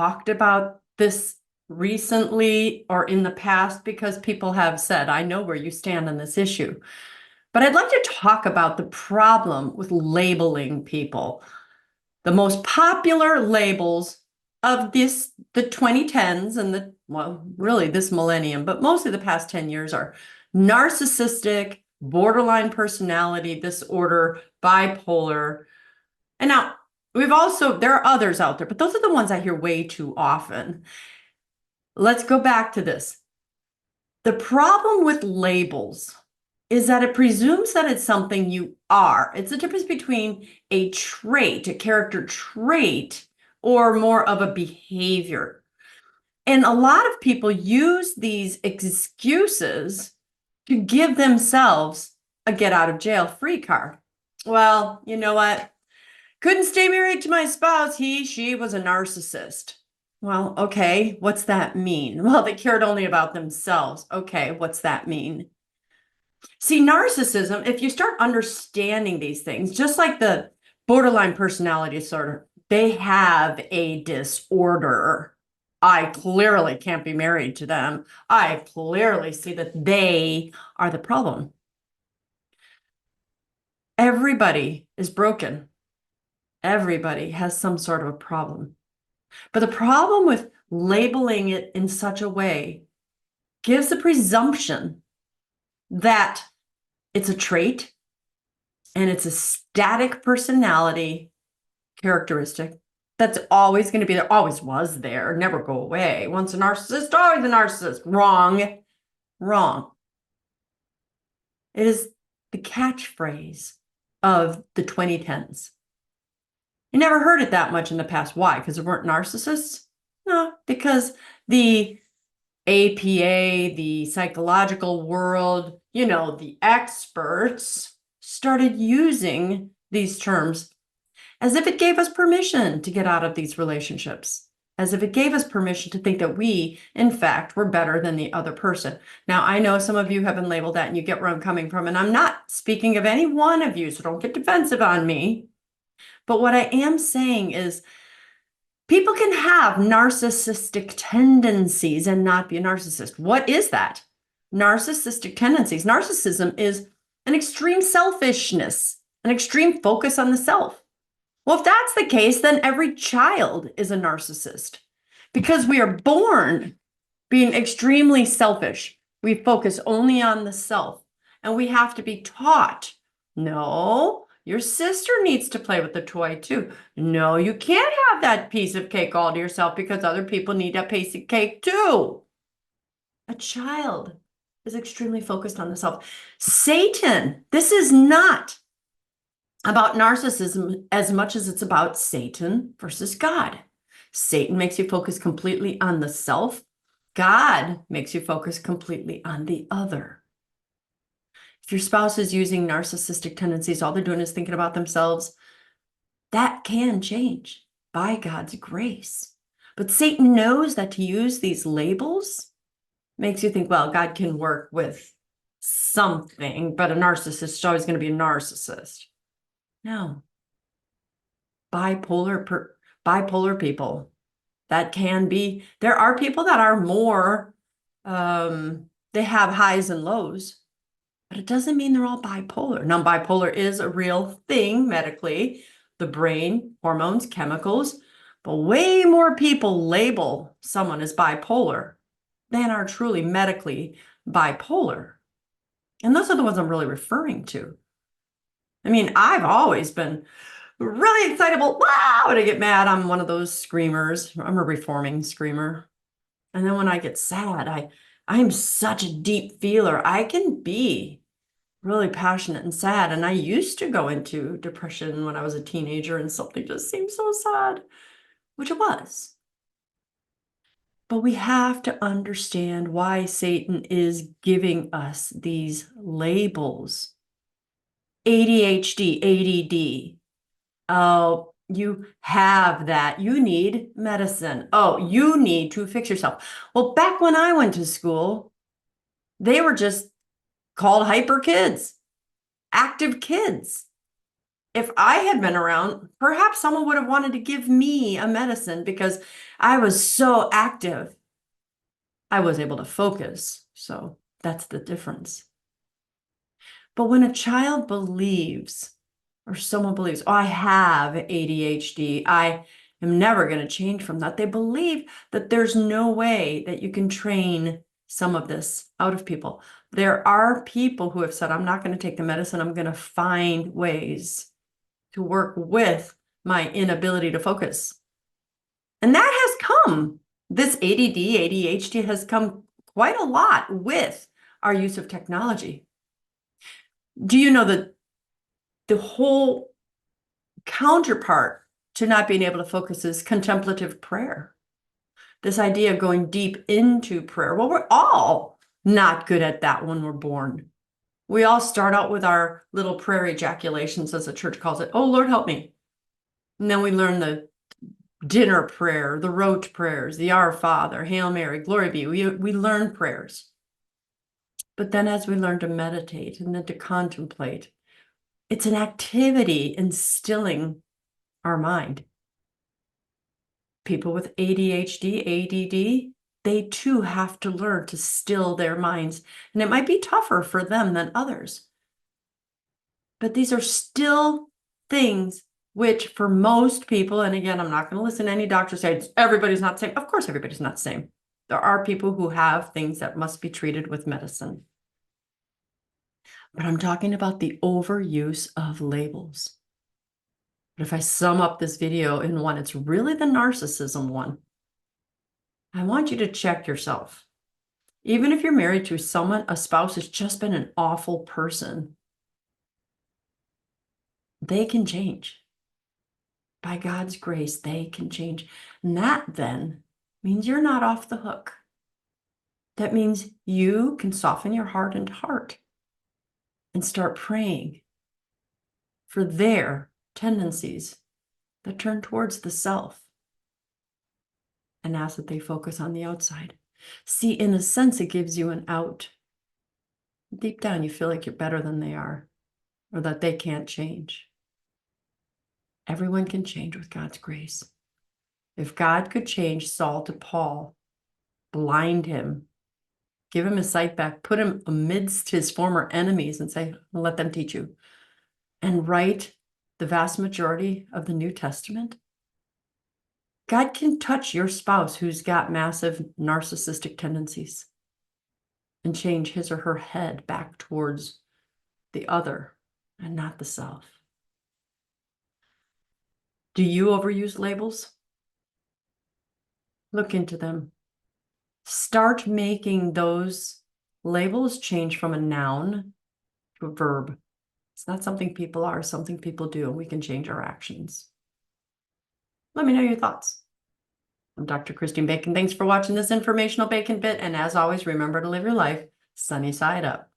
talked about this recently or in the past because people have said, I know where you stand on this issue. But I'd like to talk about the problem with labeling people. The most popular labels of the 2010s and really this millennium, but mostly the past 10 years are narcissistic, borderline personality disorder, bipolar. And now there are others out there, but those are the ones I hear way too often. Let's go back to this. The problem with labels is that it presumes that it's something you are. It's the difference between a trait, a character trait, or more of a behavior. And a lot of people use these excuses to give themselves a get out of jail free card. Well, you know what? Couldn't stay married to my spouse. She was a narcissist. Well, okay, what's that mean? Well, they cared only about themselves. Okay, what's that mean? See, narcissism, if you start understanding these things, just like the borderline personality disorder, they have a disorder. I clearly can't be married to them. I clearly see that they are the problem. Everybody is broken. Everybody has some sort of a problem. But the problem with labeling it in such a way gives the presumption that it's a trait and it's a static personality characteristic that's always going to be there, always was there, never go away. Once a narcissist, always a narcissist. Wrong. Wrong. It is the catchphrase of the 2010s. You never heard it that much in the past. Why? Because there weren't narcissists? No, because the APA, the psychological world, the experts started using these terms as if it gave us permission to get out of these relationships, as if it gave us permission to think that we, in fact, were better than the other person. Now, I know some of you have been labeled that and you get where I'm coming from, and I'm not speaking of any one of you, so don't get defensive on me. But what I am saying is people can have narcissistic tendencies and not be a narcissist. What is that? Narcissistic tendencies. Narcissism is an extreme selfishness, an extreme focus on the self. Well, if that's the case, then every child is a narcissist because we are born being extremely selfish. We focus only on the self, and we have to be taught, no, your sister needs to play with the toy too. No, you can't have that piece of cake all to yourself because other people need that piece of cake too. A child is extremely focused on the self. Satan, this is not about narcissism as much as it's about Satan versus God. Satan makes you focus completely on the self. God makes you focus completely on the other. If your spouse is using narcissistic tendencies, all they're doing is thinking about themselves, that can change by God's grace. But Satan knows that to use these labels makes you think, well, God can work with something, but a narcissist is always going to be a narcissist. No. Bipolar people, that can be, there are people that are more, they have highs and lows, but it doesn't mean they're all bipolar. Now, bipolar is a real thing medically, the brain, hormones, chemicals, but way more people label someone as bipolar than are truly medically bipolar. And those are the ones I'm really referring to. I mean, I've always been really excitable. Wow, when I get mad, I'm one of those screamers. I'm a reforming screamer. And then when I get sad, I'm such a deep feeler. I can be really passionate and sad. And I used to go into depression when I was a teenager and something just seemed so sad, which it was. But we have to understand why Satan is giving us these labels. ADHD, ADD. Oh, you have that. You need medicine. Oh, you need to fix yourself. Well, back when I went to school, they were just called hyper kids, active kids. if I had been around, perhaps someone would have wanted to give me a medicine because I was so active. I was able to focus. So that's the difference. But when a child believes, or someone believes, oh, I have ADHD, I am never going to change from that. They believe that there's no way that you can train some of this out of people. There are people who have said, I'm not going to take the medicine. I'm going to find ways to work with my inability to focus. And that has come. This ADD, ADHD has come quite a lot with our use of technology. Do you know that the whole counterpart to not being able to focus is contemplative prayer? This idea of going deep into prayer. Well, we're all not good at that when we're born. We all start out with our little prayer ejaculations, as the church calls it. Oh, Lord, help me. And then we learn the dinner prayer, the rote prayers, the Our Father, Hail Mary, Glory be. We learn prayers. But then as we learn to meditate and then to contemplate, it's an activity instilling our mind. People with ADHD, ADD, they too have to learn to still their minds. And it might be tougher for them than others. But these are still things which for most people, and again, I'm not going to listen to any doctor say everybody's not the same. Of course, everybody's not the same. There are people who have things that must be treated with medicine. But I'm talking about the overuse of labels. But if I sum up this video in one, it's really the narcissism one. I want you to check yourself. Even if you're married to someone, a spouse has just been an awful person, they can change. By God's grace, they can change. And that then means you're not off the hook. That means you can soften your heart and heart and start praying for their tendencies that turn towards the self and ask that they focus on the outside. See, in a sense, it gives you an out. Deep down, you feel like you're better than they are or that they can't change. Everyone can change with God's grace. If God could change Saul to Paul, blind him, give him his sight back, put him amidst his former enemies and say, let them teach you, and write the vast majority of the New Testament, God can touch your spouse who's got massive narcissistic tendencies and change his or her head back towards the other and not the self. Do you overuse labels? Look into them. Start making those labels change from a noun to a verb. It's not something people are, something people do, and we can change our actions. Let me know your thoughts. I'm Dr. Christine Bacon. Thanks for watching this informational Bacon Bit, and as always, remember to live your life sunny side up.